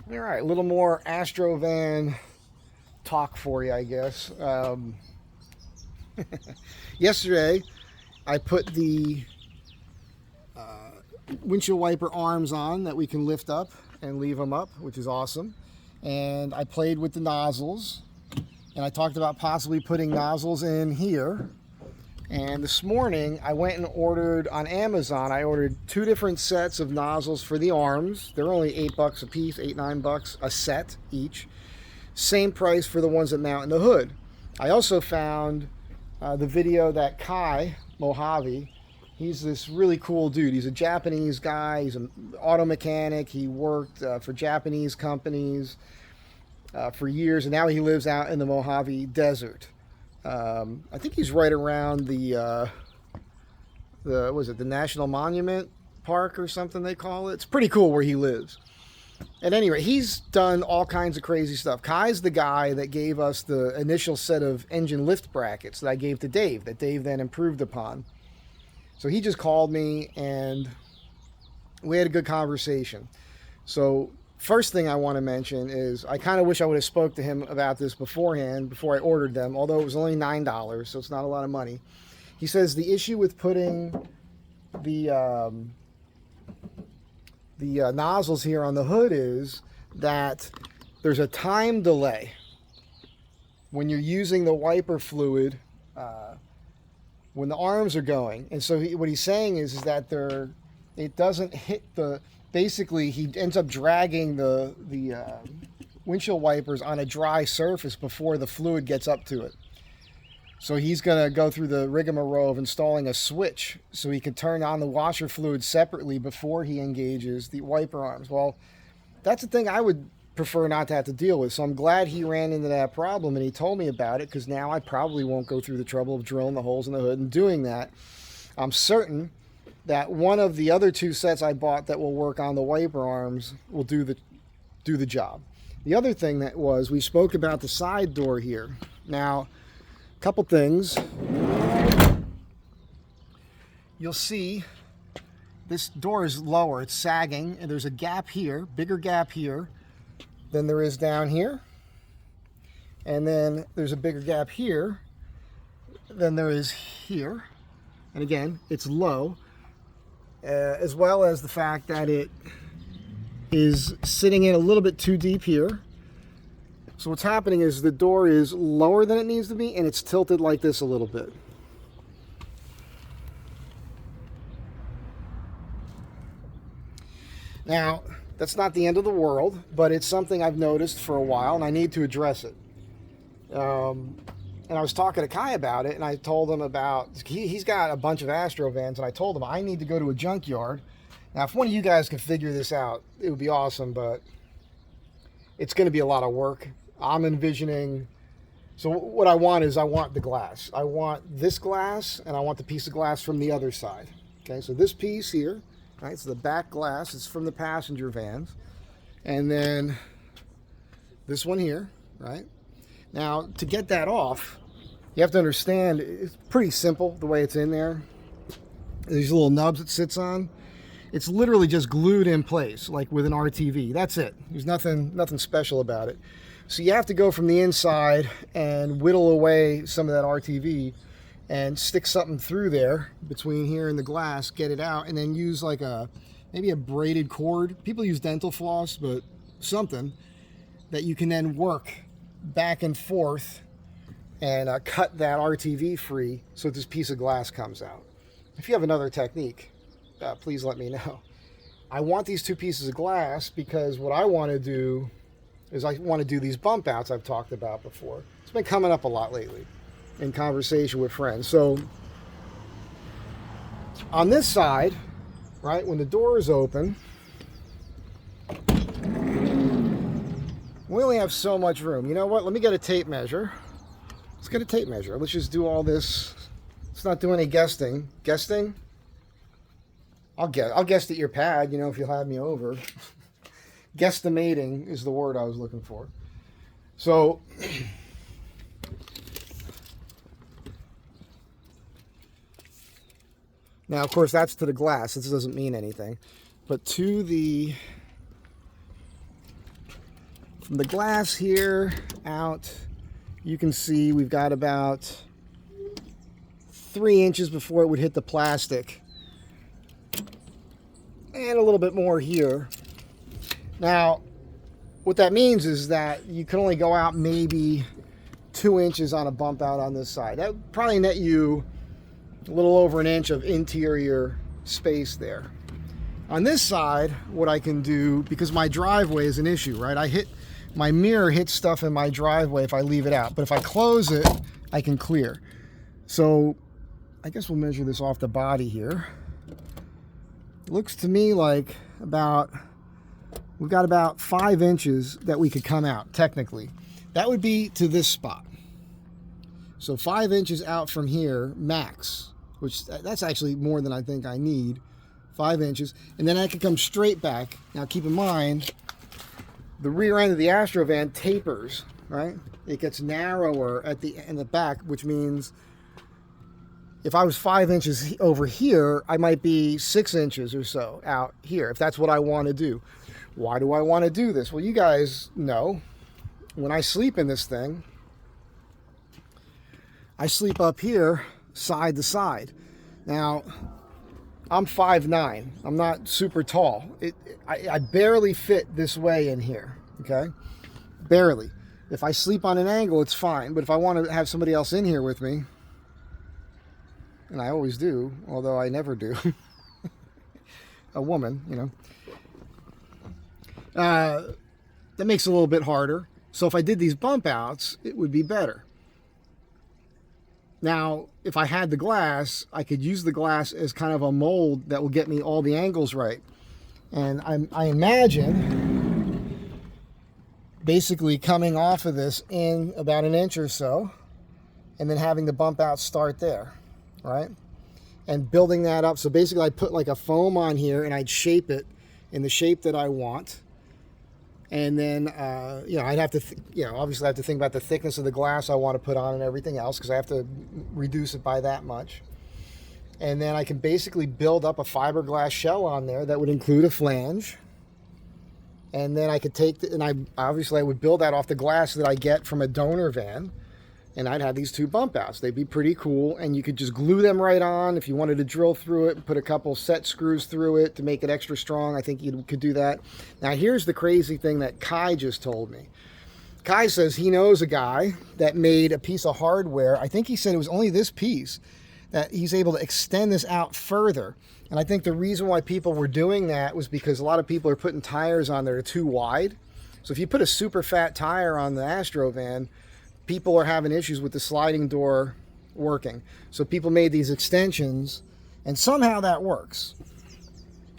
All right, a little more Astro van talk for you, I guess. Yesterday, I put the windshield wiper arms on that we can lift up and leave them up, which is awesome. And I played with the nozzles, and I talked about possibly putting nozzles in here. And this morning, I went and ordered on Amazon. I ordered 2 different sets of nozzles for the arms. They're only $8 a piece, $8-9 a set each. Same price for the ones that mount in the hood. I also found the video that Kai Mojave, he's this really cool dude. He's a Japanese guy. He's an auto mechanic. He worked for Japanese companies for years, and now he lives out in the Mojave Desert. I think he's right around the National Monument Park or something they call it. It's pretty cool where he lives. At any rate, he's done all kinds of crazy stuff. Kai's the guy that gave us the initial set of engine lift brackets that I gave to Dave, that Dave then improved upon. So he just called me and we had a good conversation. So first thing I want to mention is I kind of wish I would have spoke to him about this beforehand, before I ordered them, although it was only $9, so it's not a lot of money. He says the issue with putting the nozzles here on the hood is that there's a time delay when you're using the wiper fluid when the arms are going. And so what he's saying is that it doesn't hit the... Basically, he ends up dragging the windshield wipers on a dry surface before the fluid gets up to it. So he's going to go through the rigmarole of installing a switch so he can turn on the washer fluid separately before he engages the wiper arms. Well, that's the thing I would prefer not to have to deal with. So I'm glad he ran into that problem and he told me about it, because now I probably won't go through the trouble of drilling the holes in the hood and doing that. I'm certain that one of the other 2 sets I bought that will work on the wiper arms will do the job. The other thing that was, we spoke about the side door here. Now, a couple things. You'll see this door is lower, it's sagging, and there's a gap here, bigger gap here than there is down here. And then there's a bigger gap here than there is here. And again, it's low. As well as the fact that it is sitting in a little bit too deep here. So what's happening is the door is lower than it needs to be, and it's tilted like this a little bit. Now, that's not the end of the world, but it's something I've noticed for a while, and I need to address it. And I was talking to Kai about it, and I told him about, he's got a bunch of Astro vans, and I told him I need to go to a junkyard. Now, if one of you guys could figure this out, it would be awesome, but it's going to be a lot of work. I'm envisioning, so what I want is, I want the glass. I want this glass, and I want the piece of glass from the other side. Okay, so this piece here, right, so the back glass is from the passenger vans. And then this one here, right? Now, to get that off, you have to understand, it's pretty simple the way it's in there. These little nubs it sits on, it's literally just glued in place, like with an RTV. That's it. There's nothing special about it. So you have to go from the inside and whittle away some of that RTV and stick something through there between here and the glass, get it out, and then use like maybe a braided cord. People use dental floss, but something that you can then work back and forth and cut that RTV free so this piece of glass comes out. If you have another technique, please let me know. I want these 2 pieces of glass because what I want to do is I want to do these bump outs I've talked about before. It's been coming up a lot lately in conversation with friends. So on this side, right, when the door is open, we only have so much room. You know what? Let me get a tape measure. Let's get a tape measure. Let's just do all this. Let's not do any guessing. Guessing? I'll guess at your pad, you know, if you'll have me over. Guesstimating is the word I was looking for. So, now, of course, that's to the glass. This doesn't mean anything. But to the From the glass here out, you can see we've got about 3 inches before it would hit the plastic. And a little bit more here. Now, what that means is that you can only go out maybe 2 inches on a bump out on this side. That would probably net you a little over an inch of interior space there. On this side, what I can do, because my driveway is an issue, right? My mirror hits stuff in my driveway if I leave it out. But if I close it, I can clear. So I guess we'll measure this off the body here. It looks to me like we've got about 5 inches that we could come out, technically. That would be to this spot. So 5 inches out from here, max, which that's actually more than I think I need. 5 inches. And then I can come straight back. Now keep in mind, the rear end of the Astro van tapers, right? It gets narrower in the back, which means if I was 5 inches over here, I might be 6 inches or so out here, if that's what I want to do. Why do I want to do this? Well, you guys know, when I sleep in this thing, I sleep up here, side to side. Now, I'm 5'9". I'm not super tall. I barely fit this way in here, okay? Barely. If I sleep on an angle, it's fine. But if I want to have somebody else in here with me, and I always do, although I never do, a woman, you know, that makes it a little bit harder. So if I did these bump outs, it would be better. Now, if I had the glass, I could use the glass as kind of a mold that will get me all the angles right. And I imagine basically coming off of this in about an inch or so, and then having the bump out start there, right? And building that up. So basically I'd put like a foam on here and I'd shape it in the shape that I want. And then, you know, I'd have to, obviously I have to think about the thickness of the glass I want to put on and everything else, because I have to reduce it by that much. And then I can basically build up a fiberglass shell on there that would include a flange. And then I could take, I would build that off the glass that I get from a donor van. And I'd have these 2 bump outs. They'd be pretty cool, and you could just glue them right on. If you wanted to drill through it, put a couple set screws through it to make it extra strong, I think you could do that. Now here's the crazy thing that Kai just told me. Kai says he knows a guy that made a piece of hardware. I think he said it was only this piece, that he's able to extend this out further. And I think the reason why people were doing that was because a lot of people are putting tires on that are too wide. So if you put a super fat tire on the Astro van, people are having issues with the sliding door working. So people made these extensions, and somehow that works.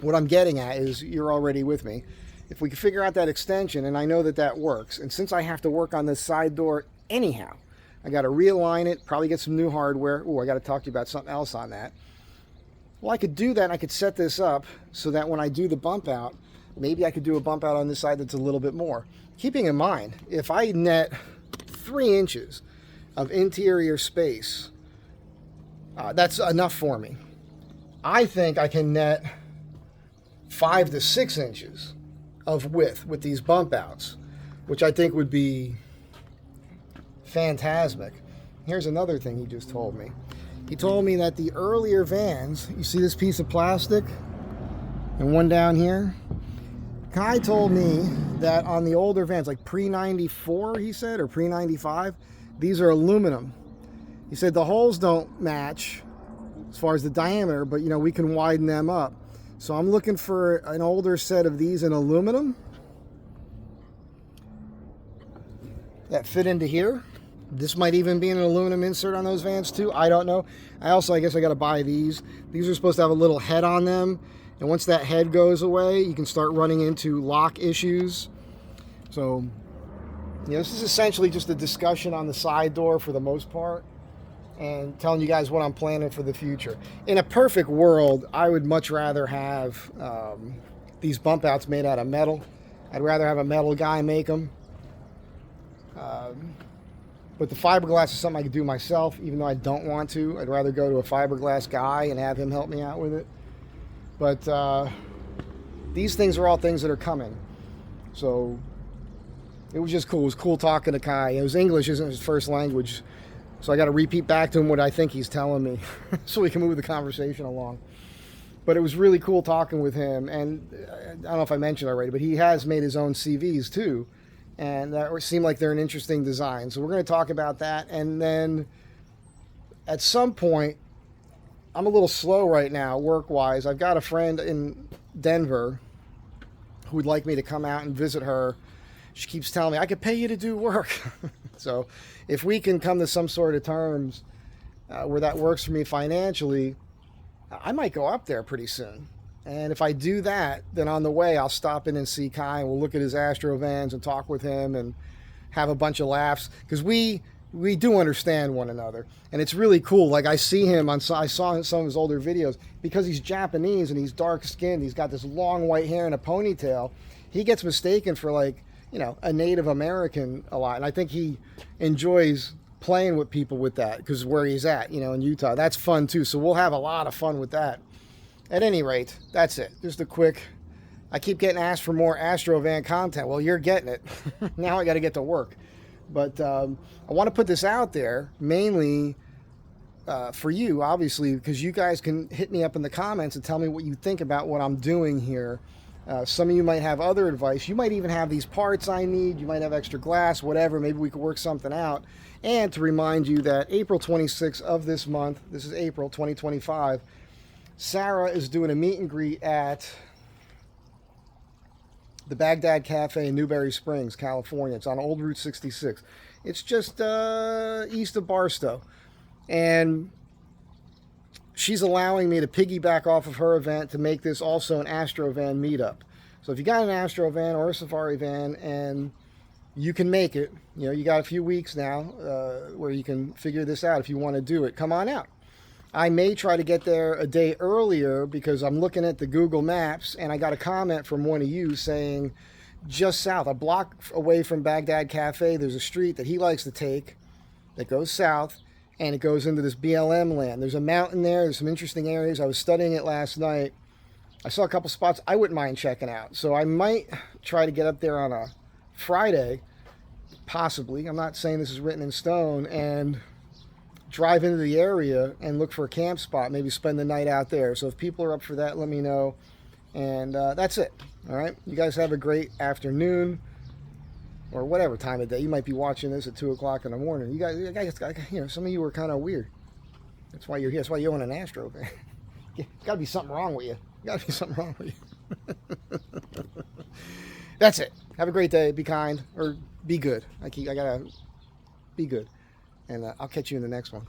What I'm getting at is, you're already with me. If we can figure out that extension, and I know that that works, and since I have to work on this side door anyhow, I got to realign it, probably get some new hardware. Oh, I got to talk to you about something else on that. Well, I could do that, and I could set this up so that when I do the bump out, maybe I could do a bump out on this side that's a little bit more. Keeping in mind, if I net 3 inches of interior space, that's enough for me. I think I can net 5 to 6 inches of width with these bump outs, which I think would be phantasmic. Here's another thing he just told me. He told me that the earlier vans, you see this piece of plastic and one down here? Kai told me that on the older vans, like pre-94, he said, or pre-95, these are aluminum. He said the holes don't match as far as the diameter, but, you know, we can widen them up. So I'm looking for an older set of these in aluminum that fit into here. This might even be an aluminum insert on those vans too. I don't know. I guess I got to buy these. These are supposed to have a little head on them. And once that head goes away, you can start running into lock issues. So, you know, this is essentially just a discussion on the side door for the most part, and telling you guys what I'm planning for the future. In a perfect world, I would much rather have these bump outs made out of metal. I'd rather have a metal guy make them. But the fiberglass is something I could do myself, even though I don't want to. I'd rather go to a fiberglass guy and have him help me out with it. But these things are all things that are coming. So, it was just cool. It was cool talking to Kai. It was English isn't his first language, so I got to repeat back to him what I think he's telling me so we can move the conversation along. But it was really cool talking with him, and I don't know if I mentioned already, but he has made his own CVs too, and that seemed like they're an interesting design. So we're going to talk about that, and then at some point, I'm a little slow right now work-wise. I've got a friend in Denver who would like me to come out and visit her. She keeps telling me, I could pay you to do work. So if we can come to some sort of terms where that works for me financially, I might go up there pretty soon. And if I do that, then on the way, I'll stop in and see Kai, and we'll look at his Astro vans and talk with him and have a bunch of laughs. Because we do understand one another. And it's really cool. Like I see him I saw some of his older videos, because he's Japanese and he's dark skinned. He's got this long white hair and a ponytail. He gets mistaken for, like, you know, a Native American a lot. And I think he enjoys playing with people with that, because where he's at, you know, in Utah. That's fun too. So we'll have a lot of fun with that. At any rate, that's it. Just a quick, I keep getting asked for more Astro van content. Well, you're getting it. Now I got to get to work. But I want to put this out there mainly for you, obviously, because you guys can hit me up in the comments and tell me what you think about what I'm doing here. Some of you might have other advice. You might even have these parts I need. You might have extra glass, whatever. Maybe we could work something out. And to remind you that April 26th of this month, this is April 2025, Sarah is doing a meet and greet at the Baghdad Cafe in Newberry Springs, California. It's on Old Route 66. It's just east of Barstow. And she's allowing me to piggyback off of her event to make this also an Astro van meetup. So if you got an Astro van or a Safari van and you can make it, you know, you got a few weeks now where you can figure this out if you want to do it. Come on out. I may try to get there a day earlier because I'm looking at the Google Maps and I got a comment from one of you saying just south, a block away from Baghdad Cafe, there's a street that he likes to take that goes south, and it goes into this BLM land. There's a mountain there. There's some interesting areas. I was studying it last night. I saw a couple spots I wouldn't mind checking out. So I might try to get up there on a Friday, possibly. I'm not saying this is written in stone, and drive into the area and look for a camp spot, maybe spend the night out there. So if people are up for that, let me know. And that's it. All right. You guys have a great afternoon or whatever time of day. You might be watching this at 2 o'clock in the morning. You guys, you know, some of you are kind of weird. That's why you're here. That's why you own an Astro van. There's got to be something wrong with you. Got to be something wrong with you. That's it. Have a great day. Be kind, or be good. I gotta be good. And I'll catch you in the next one.